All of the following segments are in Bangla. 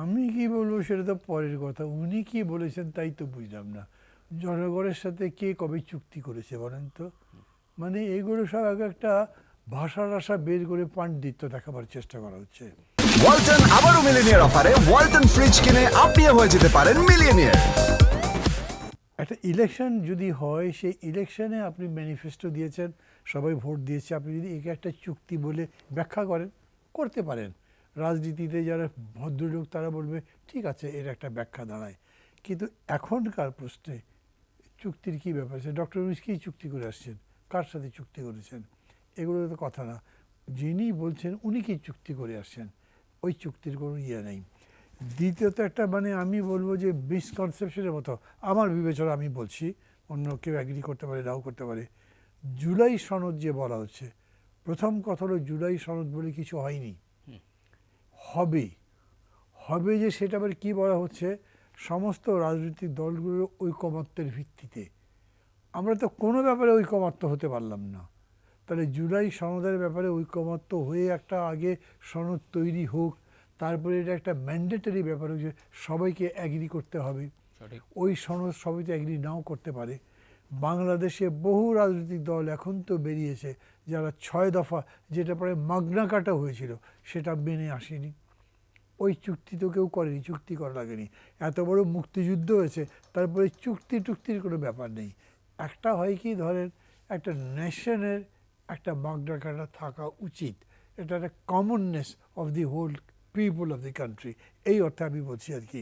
আমি কি বলবো সেটা তো পরের কথা। উনি কি বলেছেন তাই তো বুঝলাম না। জনগণের সাথে কে কবে চুক্তি করেছে বলেন তো? মানে এগুলো সব একটা ভাষার আশা বের করে পাণ্ডিত্য দেখাবার চেষ্টা করা হচ্ছে। ওয়ালটন আবারও মিলিনিয়ার অফারে ওয়ালটন ফ্রিজ কিনে আপনিও হয়ে যেতে পারেন মিলিয়নিয়ার। একটা ইলেকশন যদি হয়, সেই ইলেকশনে আপনি ম্যানিফেস্টো দিয়েছেন, সবাই ভোট দিয়েছে, আপনি যদি একে একটা চুক্তি বলে ব্যাখ্যা করেন, করতে পারেন। রাজনীতিতে যারা ভদ্রলোক তারা বলবে ঠিক আছে, এর একটা ব্যাখ্যা দাঁড়ায়। কিন্তু এখনকার প্রশ্নে চুক্তির কী ব্যাপার আছে? ডক্টর ইউনূস কী চুক্তি করে আসছেন, কার সাথে চুক্তি করেছেন? এগুলো তো কথা না। যিনি বলছেন উনি কি চুক্তি করে আসছেন, ওই চুক্তির কোনো ইয়ে নেই। দ্বিতীয়ত একটা মানে আমি বলবো যে মিসকনসেপশনের মতো আমার বিবেচনা, আমি বলছি, অন্য কেউ অ্যাগ্রি করতে পারে, নাও করতে পারে। জুলাই সনদ যে বলা হচ্ছে, প্রথম কথা হলো জুলাই সনদ বলে কিছু হয়নি, হবে। হবে যে সেটা আবার কী বলা হচ্ছে, সমস্ত রাজনৈতিক দলগুলোর ঐকমত্যের ভিত্তিতে। আমরা তো কোনো ব্যাপারে ঐকমত্য হতে পারলাম না। তাহলে জুলাই সনদের ব্যাপারে ঐকমত্য হয়ে একটা আগে সনদ তৈরি হোক, তারপরে এটা একটা ম্যান্ডেটরি ব্যাপার হচ্ছে সবাইকে অ্যাগ্রি করতে হবে। ওই সনদ সবাই তো অ্যাগ্রি নাও করতে পারে। বাংলাদেশে বহু রাজনৈতিক দল এখন তো বেরিয়েছে যারা 6 দফা, যেটা পরে মাগনা কাটা হয়েছিল, সেটা মেনে আসেনি। ওই চুক্তি তো কেউ করেনি, চুক্তি করা লাগেনি। এত বড় মুক্তিযুদ্ধ হয়েছে, তারপরে চুক্তির কোনো ব্যাপার নেই। একটা হয় কি, ধরেন একটা নেশনের একটা মাগনা কাটা থাকা উচিত, এটা একটা commonness of the whole people of the country, এই অর্থে আমি বলছি আর কি।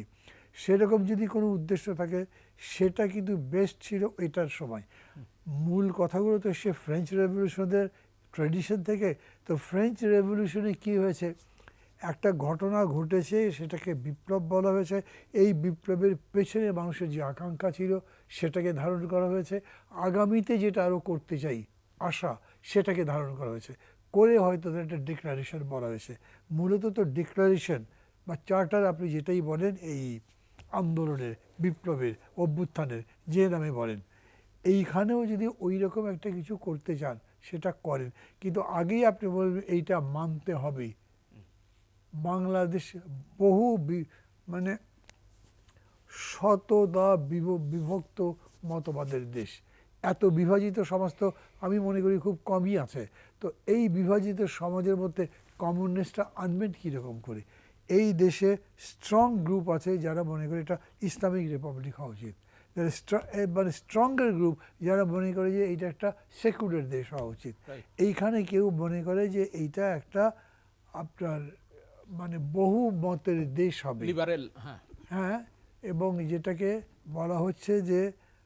সেরকম যদি কোনো উদ্দেশ্য থাকে, সেটা কিন্তু বেস্ট ছিল এটার সময়। মূল কথাগুলো তো সে ফ্রেঞ্চ রেভলিউশনের ট্র্যাডিশন থেকে। তো ফ্রেঞ্চ রেভলিউশনে কী হয়েছে, একটা ঘটনা ঘটেছে, সেটাকে বিপ্লব বলা হয়েছে। এই বিপ্লবের পেছনে মানুষের যে আকাঙ্ক্ষা ছিল সেটাকে ধারণ করা হয়েছে। আগামীতে যেটা আরও করতে চাই আশা, সেটাকে ধারণ করা হয়েছে, করে হয়তো একটা ডিক্লারেশন বলা হয়েছে। মূলত তো ডিক্লারেশন বা চার্টার, আপনি যেটাই বলেন, এই আন্দোলনের, বিপ্লবের, অভ্যুত্থানের যে নামে বলেন, এইখানেও যদি ওই রকম একটা কিছু করতে চান সেটা করেন। কিন্তু আগেই আপনি বলবেন এইটা মানতে হবে। বাংলাদেশ বহু মানে শতদা বিভক্ত মতবাদের দেশ। এত বিভাজিত সমাজ তো আমি মনে করি খুব কমই আছে। তো এই বিভাজিত সমাজের মধ্যে কমননেসটা আনবেন কীরকম করে? এই দেশে স্ট্রং গ্রুপ আছে যারা মনে করে এটা ইসলামিক রিপাবলিক হওয়া উচিত, মানে স্ট্রঙ্গার গ্রুপ যারা মনে করে যে এইটা একটা সেকুলার দেশ হওয়া উচিত। এইখানে কেউ মনে করে যে এইটা একটা আপনার মানে বহু মতের দেশ হবে, লিবারেল। হ্যাঁ, এবং যেটাকে বলা হচ্ছে যে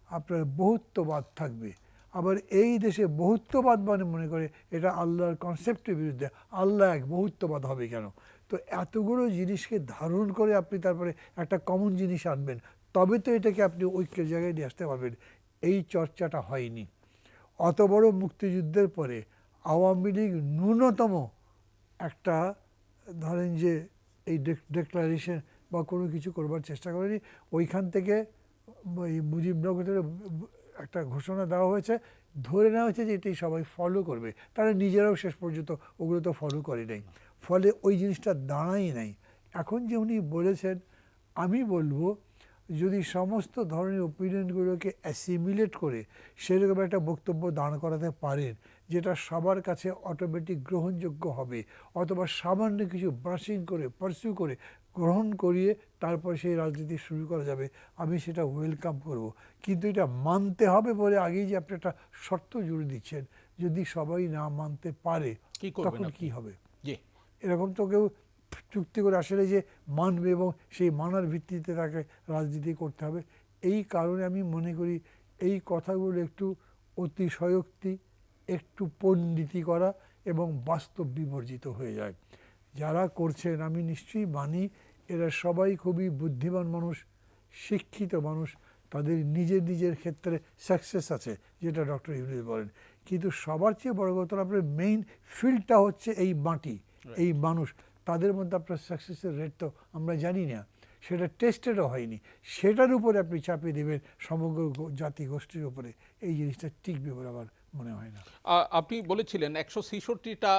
আপনার বহুত্ববাদ থাকবে। আবার এই দেশে বহুত্ববাদ মানে মনে করে এটা আল্লাহর কনসেপ্টের বিরুদ্ধে। আল্লাহ এক, বহুত্ববাদ হবে কেন? তো এতগুলো জিনিসকে ধারণ করে আপনি তারপরে একটা কমন জিনিস আনবেন, তবে তো এটাকে আপনি ঐক্যের জায়গায় নিয়ে আসতে পারবেন। এই চর্চাটা হয়নি। অত বড় মুক্তিযুদ্ধের পরে আওয়ামী লীগ ন্যূনতম একটা, ধরেন যে এই ডিক্লারেশন বা কোনো কিছু করবার চেষ্টা করেনি। ওইখান থেকে ওই মুজিবনগরের একটা ঘোষণা দেওয়া হয়েছে, ধরে নেওয়া হয়েছে যে এটাই সবাই ফলো করবে। তারা নিজেরাও শেষ পর্যন্ত ওগুলো তো ফলো করে নাই, ফলে ওই জিনিসটা দাঁড়াই নাই। এখন যে উনি বলেছেন, আমি বলবো যদি সমস্ত ধরনের ওপিনিয়নগুলোকে অ্যাসিমিলেট করে সেরকম একটা বক্তব্য দাঁড় করাতে পারেন যেটা সবার কাছে অটোমেটিক গ্রহণযোগ্য হবে, অথবা সামান্য কিছু ব্রাশিং করে পারসিউ করে গ্রহণ করিয়ে তারপর সেই রাজনীতি শুরু করা যাবে, আমি সেটা ওয়েলকাম করব। কিন্তু এটা মানতে হবে বলে আগেই যে আপনি একটা শর্ত জুড়ে দিচ্ছেন, যদি সবাই না মানতে পারে তখন কি হবে? এরকম তো কেউ চুক্তি করে আসলে যে মানবে এবং সেই মানার ভিত্তিতে তাকে রাজনীতি করতে হবে। এই কারণে আমি মনে করি এই কথাগুলো একটু অতিশয়োক্তি, একটু পণ্ডিতি করা এবং বাস্তব বিবর্জিত হয়ে যায়। যারা করছেন আমি নিশ্চয়ই মানি এরা সবাই খুবই বুদ্ধিমান মানুষ, শিক্ষিত মানুষ, তাদের নিজের নিজের ক্ষেত্রে সাকসেস আছে, যেটা ডক্টর ইউনূস বলেন। কিন্তু সবার চেয়ে বড় কথা আপনার মেইন ফিল্ডটা হচ্ছে এই মাটি, এই মানুষ। তাদের মধ্যে আপনার সাকসেসের রেট তো আমরা জানি না, সেটা টেস্টেডও হয়নি। সেটার উপরে আপনি চাপিয়ে দেবেন সমগ্র জাতি গোষ্ঠীর উপরে, এই জিনিসটা টিকবে বলে আমার মনে হয় না। আপনি বলেছিলেন 166টা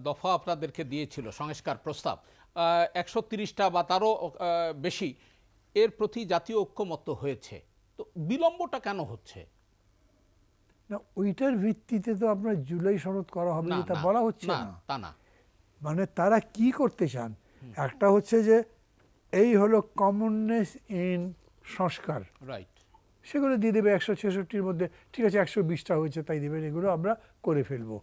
দফা আপনাদেরকে দিয়েছিল সংস্কার প্রস্তাব। 130টা বা তারও বেশি এর প্রতি জাতীয় ঐক্যমত্য হয়েছে, তো বিলম্বটা কেন হচ্ছে? না, ওইটার ভিত্তিতে তো আপনার জুলাই সনদ করা হবে না এটা না বলা হচ্ছে না, না। তা না। মানে তারা কি করতে চান, একটা হচ্ছে যে এই হলো কমননেস ইন সংস্কার, রাইট। সেগুলো দিয়ে দেবে 166-র মধ্যে, ঠিক আছে 120টা হয়েছে তাই দেবেন, এগুলো আমরা করে ফেলবো।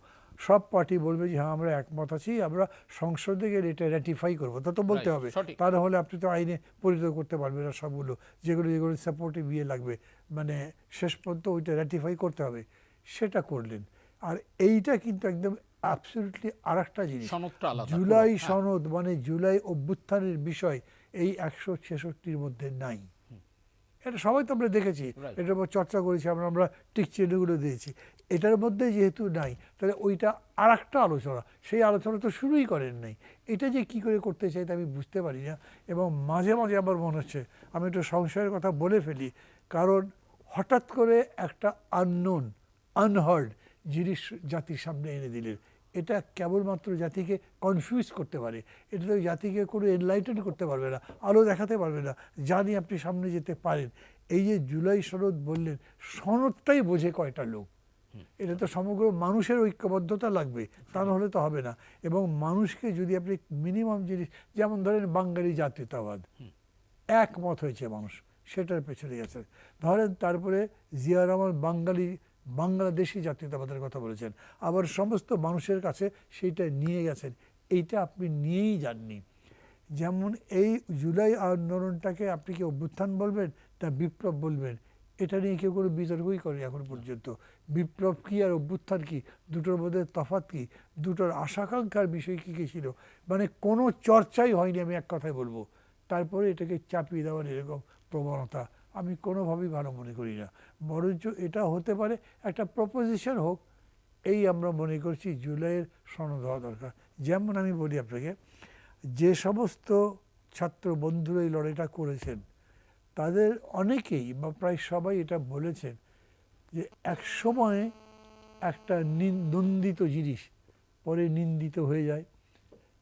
সব পার্টি বলবে যে হ্যাঁ আমরা একমত আছি, আমরা সংসদে গেলে এটা র্যাটিফাই করবো, তা তো বলতে Right, হবে, সঠিক। তা না হলে আপনি তো আইনে পরিণত করতে পারবেন না সবগুলো, যেগুলো যেগুলো সাপোর্টিভ ইয়ে লাগবে, মানে শেষ পর্যন্ত ওইটা র্যাটিফাই করতে হবে, সেটা করলেন। আর এইটা কিন্তু একদম অ্যাবসলিউটলি আর একটা জিনিস, সনদটা আলাদা, জুলাই পুরো, হ্যাঁ। সনদ মানে জুলাই অভ্যুত্থানের বিষয় এই 166-র মধ্যে নাই। এটা সবাই তো আমরা দেখেছি, Right. এটার উপর চর্চা করেছি, আমরা টিক চিহ্নগুলো দিয়েছি, এটার মধ্যে যেহেতু নাই তাহলে ওইটা আর একটা আলোচনা, সেই আলোচনা তো শুরুই করেন নাই। এটা যে কি করে করতে চাই তা আমি বুঝতে পারি না, এবং মাঝে মাঝে আমার মনে হচ্ছে আমি একটু সংশয়ের কথা বলে ফেলি, কারণ হঠাৎ করে একটা আননোন আনহার্ড জিনিস জাতির সামনে এনে দিলেন, এটা কেবলমাত্র জাতিকে কনফিউজ করতে পারে, এটা তো জাতিকে কোনো এনলাইটেন করতে পারবে না, আলো দেখাতে পারবে না, জানি আপনি সামনে যেতে পারেন। এই যে জুলাই সনদ বললেন, সনদটাই বোঝে কয়টা লোক, এটা তো সমগ্র মানুষের ঐক্যবদ্ধতা লাগবে, তা না হলে তো হবে না। এবং মানুষকে যদি আপনি মিনিমাম জিনিস, যেমন ধরেন বাঙালি জাতীয়তাবাদ, একমত হয়েছে মানুষ, সেটার পেছনে গেছে। ধরেন তারপরে জিয়া রহমান বাংলাদেশি জাতীয়তাবাদের কথা বলেছেন, আবার সমস্ত মানুষের কাছে সেইটা নিয়ে গেছেন, এইটা আপনি নিয়েই যাননি। যেমন এই জুলাই আন্দোলনটাকে আপনি কি অভ্যুত্থান বলবেন না বিপ্লব বলবেন, এটা নিয়ে কেউ কোনো বিতর্কই করেনি এখন পর্যন্ত। বিপ্লব কি আর অভ্যুত্থান কি, দুটোর মধ্যে তফাৎ কি, দুটোর আশাকাঙ্ক্ষার বিষয় কী কী ছিল, মানে কোনো চর্চাই হয়নি, আমি এক কথায় বলবো। তারপরে এটাকে চাপিয়ে দেওয়ার এরকম প্রবণতা আমি কোনোভাবেই ভালো মনে করি না, বরঞ্চ এটা হতে পারে একটা প্রপোজিশন হোক, এই আমরা মনে করছি জুলাইয়ের সনদ হওয়া দরকার। যেমন আমি বলি আপনাকে, যে সমস্ত ছাত্র বন্ধুরা এই লড়াইটা করেছেন তাদের অনেকেই বা প্রায় সবাই এটা বলেছেন যে এক সময় একটা নন্দিত জিনিস পরে নিন্দিত হয়ে যায়।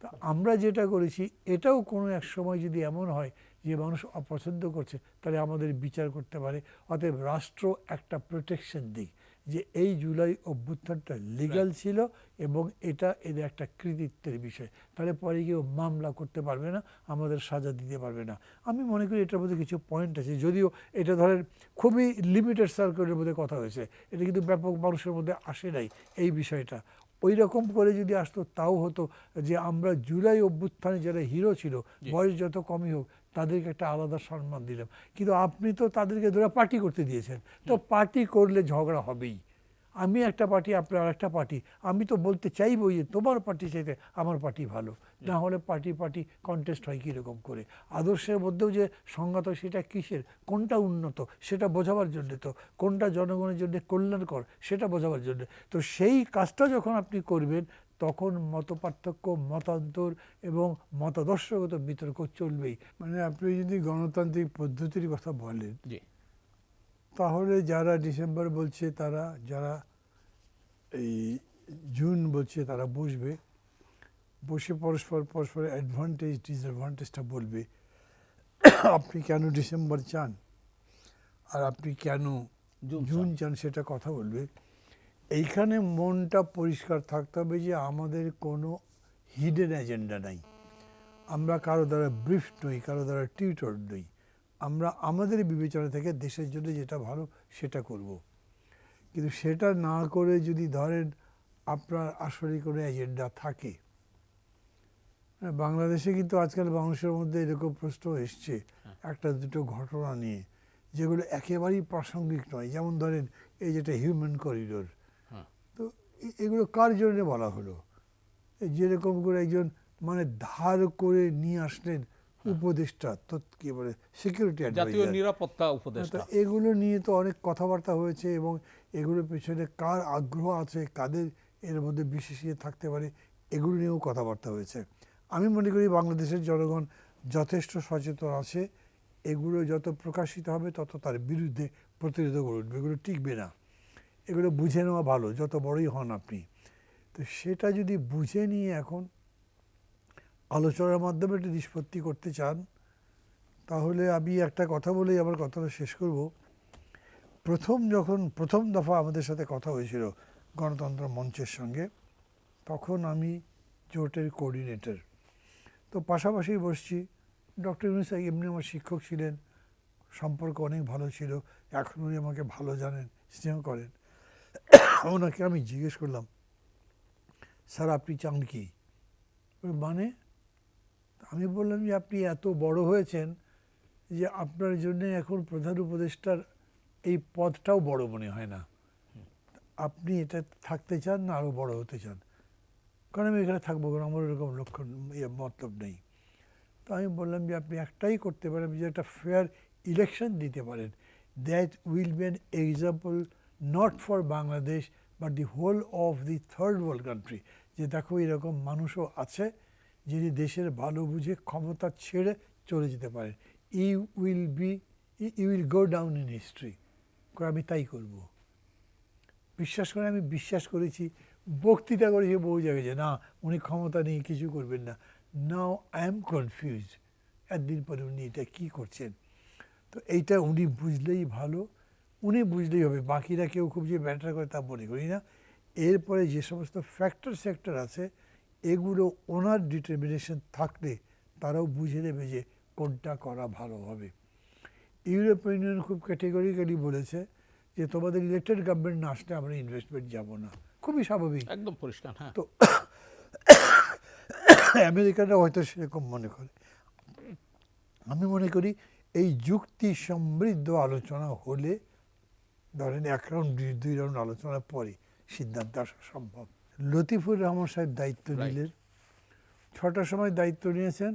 তা আমরা যেটা করেছি এটাও কোনো এক সময় যদি এমন হয় যে মানুষ অপছন্দ করছে, তাহলে আমাদের বিচার করতে পারে। অতএব রাষ্ট্র একটা প্রোটেকশন দিক যে এই জুলাই অভ্যুত্থানটা লিগ্যাল ছিল এবং এটা এদের একটা কৃতিত্বের বিষয়, তাহলে পরে কেউ মামলা করতে পারবে না, আমাদের সাজা দিতে পারবে না। আমি মনে করি এটার মধ্যে কিছু পয়েন্ট আছে, যদিও এটা ধরেন খুবই লিমিটেড সার্কেলের মধ্যে কথা হয়েছে, এটা কিন্তু ব্যাপক মানুষের মধ্যে আসে নাই এই বিষয়টা। ওই রকম করে যদি আসতো তাও হতো যে আমরা জুলাই অভ্যুত্থানে যারা হিরো ছিল, বয়স যত কমই হোক, তাদেরকে একটা আলাদা সম্মান দিলাম। কিন্তু আপনি তো তাদেরকে ধরে পার্টি করতে দিয়েছেন, তো পার্টি করলে ঝগড়া হবেই। আমি একটা পার্টি, আপনার আর একটা পার্টি, আমি তো বলতে চাইবো যে তোমার পার্টি চাইতে আমার পার্টি ভালো, না হলে পার্টি কন্টেস্ট হয় কীরকম করে। আদর্শের মধ্যেও যে সংঘাত, সেটা কিসের, কোনটা উন্নত সেটা বোঝাবার জন্য, তো কোনটা জনগণের জন্য কল্যাণকর সেটা বোঝাবার জন্য। তো সেই কাজটা যখন আপনি করবেন তখন মতপার্থক্য, মতান্তর এবং মতাদর্শগত বিতর্ক চলবেই। মানে আপনি যদি গণতান্ত্রিক পদ্ধতির কথা বলেন, তাহলে যারা ডিসেম্বর বলছে, তারা যারা এই জুন বলছে, তারা বসে পরস্পরের অ্যাডভান্টেজ ডিসঅ্যাডভান্টেজটা বলবে। আপনি কেন ডিসেম্বর চান আর আপনি কেন জুন চান সেটা কথা বলবে। এইখানে মনটা পরিষ্কার থাকতে হবে যে আমাদের কোনো হিডেন এজেন্ডা নাই, আমরা কারো দ্বারা ব্রিফ নই, কারো দ্বারা টিউটর নই, আমরা আমাদের বিবেচনা থেকে দেশের জন্য যেটা ভালো সেটা করব। কিন্তু সেটা না করে যদি ধরেন আপনার আসলে কোনো এজেন্ডা থাকে, বাংলাদেশে কিন্তু আজকাল মানুষের মধ্যে এরকম প্রশ্ন এসছে একটা দুটো ঘটনা নিয়ে, যেগুলো একেবারেই প্রাসঙ্গিক নয়। যেমন ধরেন এই যেটা হিউম্যান করিডোর, তো এগুলো কার জন্য বলা হলো? যেরকম করে একজন মানে ধার করে নিয়ে আসলেন উপদেষ্টা, তো কি বলে সিকিউরিটি জাতীয় নিরাপত্তা উপদেষ্টা, এগুলো নিয়ে তো অনেক কথাবার্তা হয়েছে, এবং এগুলোর পেছনে কার আগ্রহ আছে, কাদের এর মধ্যে বিশেষ থাকতে পারে, এগুলো নিয়েও কথাবার্তা হয়েছে। আমি মনে করি বাংলাদেশের জনগণ যথেষ্ট সচেতন আছে, এগুলো যত প্রকাশিত হবে তত তার বিরুদ্ধে প্রতিরোধ করে উঠবে, এগুলো টিকবে না। এগুলো বুঝে নেওয়া ভালো, যত বড়ই হন আপনি। তো সেটা যদি বুঝে নিয়ে এখন আলোচনার মাধ্যমে একটা নিষ্পত্তি করতে চান, তাহলে আমি একটা কথা বলেই আমার কথাটা শেষ করব। যখন প্রথম দফা আমাদের সাথে কথা হয়েছিল গণতন্ত্র মঞ্চের সঙ্গে, তখন আমি জোটের কোঅর্ডিনেটর। তো পাশাপাশি বসছি, ডক্টর ইউনূস এমনি আমার শিক্ষক ছিলেন, সম্পর্ক অনেক ভালো ছিল, এখন উনি আমাকে ভালো জানেন, স্নেহ করেন। ওনাকে আমি জিজ্ঞেস করলাম, স্যার আপনি চান কি? মানে আমি বললাম যে আপনি এত বড় হয়েছেন যে আপনার জন্য এখন প্রধান উপদেষ্টার এই পদটাও বড় মনে হয় না, আপনি এটা থাকতে চান না আরও বড় হতে চান? কারণ আমি এখানে থাকবো, কারণ আমার এরকম লক্ষণ মতলব নেই। তো আমি বললাম যে আপনি একটাই করতে পারেন, যে একটা ফেয়ার ইলেকশন দিতে পারেন, that will be an example not for Bangladesh but the whole of the third world country, যে দেখো এরকম মানুষও আছে যিনি দেশের ভালো বুঝে ক্ষমতা ছেড়ে চলে যেতে পারেন। You will go down in history. আমি তাই করব। বিশ্বাস করে আমি বিশ্বাস করেছি, বক্তৃতা করেছি বহু জায়গায় যে না উনি ক্ষমতা নিয়ে কিছু করবেন না। নাও আই এম কনফিউজড, একদিন পরে উনি এটা কী করছেন। তো এইটা উনি বুঝলেই ভালো, উনি বুঝলেই হবে, বাকিরা কেউ খুব যে ম্যাটার করে তা মনে করি না। এরপরে যে সমস্ত সেক্টর আছে এগুলো ওনার ডিটারমিনেশন থাকলে তারাও বুঝে নেবে যে কোনটা করা ভালো হবে। ইউরোপিয়ান ইউনিয়ন খুব ক্যাটেগরিক্যালি বলেছে যে তোমাদের ইলেক্টেড গভর্নমেন্ট না আসলে আমরা ইনভেস্টমেন্ট যাব না, খুবই স্বাভাবিক, একদম পরিষ্কার। হ্যাঁ, তো আমেরিকানরা হয়তো সেরকম মনে করে। আমি মনে করি এই যুক্তি সমৃদ্ধ আলোচনা হলে, ধরেন 1 রাউন্ড 2 রাউন্ড আলোচনার পরে সিদ্ধান্ত আসা সম্ভব। লতিফুর রহমান সাহেব দায়িত্ব নিলেন, 6টার সময় দায়িত্ব নিয়েছেন,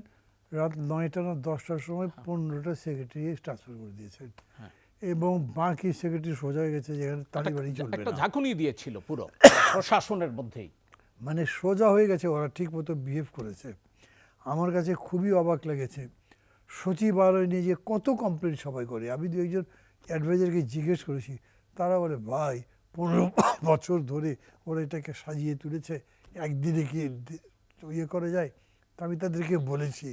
রাত 9টা না 10টার সময় 15টা সেক্রেটারি ট্রান্সফার করে দিয়েছেন, এবং বাকি সেক্রেটারি সোজা হয়ে গেছে যেখানে তাড়ি বাড়ি চলবে একটা না, ঝাঁকুনি দিয়েছিল পুরো প্রশাসনের মধ্যেই। মানে সোজা হয়ে গেছে, ওরা ঠিক মতো বিহেভ করেছে। আমার কাছে খুবই অবাক লেগেছে সচিবালয় নিয়ে যে কত কমপ্লেন সবাই করে। আমি 2-1 অ্যাডভাইজারকে জিজ্ঞেস করেছি, তারা বলে ভাই 15 বছর ধরে ওরা এটাকে সাজিয়ে তুলেছে, একদিনে কি ইয়ে করা যায়? তা আমি তাদেরকে বলেছি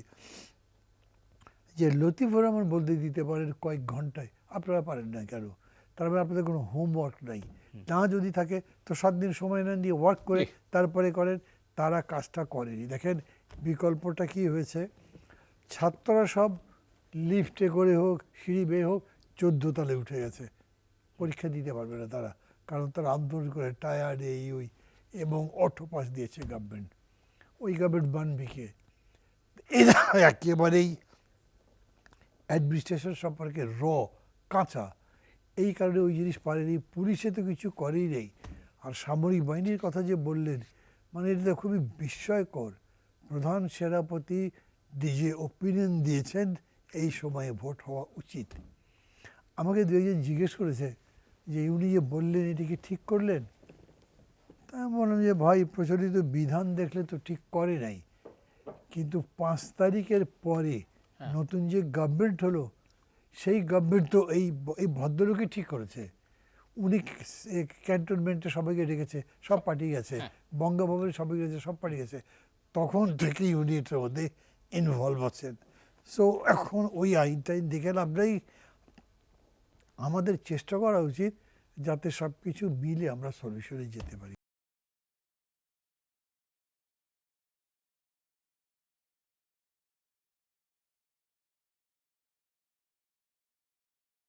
যে লতিফুর রহমান বলতে দিতে পারেন কয়েক ঘন্টায়, আপনারা পারেন না কেন? তার মানে আপনাদের কোনো হোমওয়ার্ক নাই, না যদি থাকে তো 7 দিন সময় নেন, দিয়ে ওয়ার্ক করে তারপরে করেন। তারা কাজটা করেনি। দেখেন বিকল্পটা কি হয়েছে, ছাত্ররা সব লিফটে করে হোক সিঁড়ি বেয়ে হোক 14 তলে উঠে গেছে, পরীক্ষা দিতে পারবে না তারা, কারণ তারা আন্দোলন করে টায়ার্ড এই ওই, এবং অটো পাস দিয়েছে গভর্নমেন্ট। ওই গভর্নমেন্ট বানবে কে? এরা একেবারেই অ্যাডমিনিস্ট্রেশন সম্পর্কে কাঁচা, এই কারণে ওই জিনিস পারেনি। পুলিশে তো কিছু করেই নেই। আর সামরিক বাহিনীর কথা যে বললেন, মানে এটা খুবই বিস্ময়কর। প্রধান সেনাপতি যে ওপিনিয়ন দিয়েছেন এই সময়ে ভোট হওয়া উচিত। আমাকে 2-1 জিজ্ঞেস করেছে যে উনি যে বললেন এটা কি ঠিক করলেন? তা আমি বললাম যে ভাই প্রচলিত বিধান দেখলে তো ঠিক করে নাই, কিন্তু 5 তারিখের পরে নতুন যে গভর্নমেন্ট হলো সেই গভর্নমেন্ট তো এই ভদ্রলোকই ঠিক করেছে। উনি ক্যান্টনমেন্টে সবাইকে ডেকেছে, সব পাঠিয়ে গেছে, বঙ্গভবনে সবাই গেছে, সব পাঠিয়ে গেছে, তখন থেকেই উনি এটার মধ্যে ইনভলভ আছেন। সো এখন ওই আইন দেখে লাভ নেই, আমাদের চেষ্টা করা উচিত যাতে সব কিছু মিলে আমরা সলিউশনে যেতে পারি।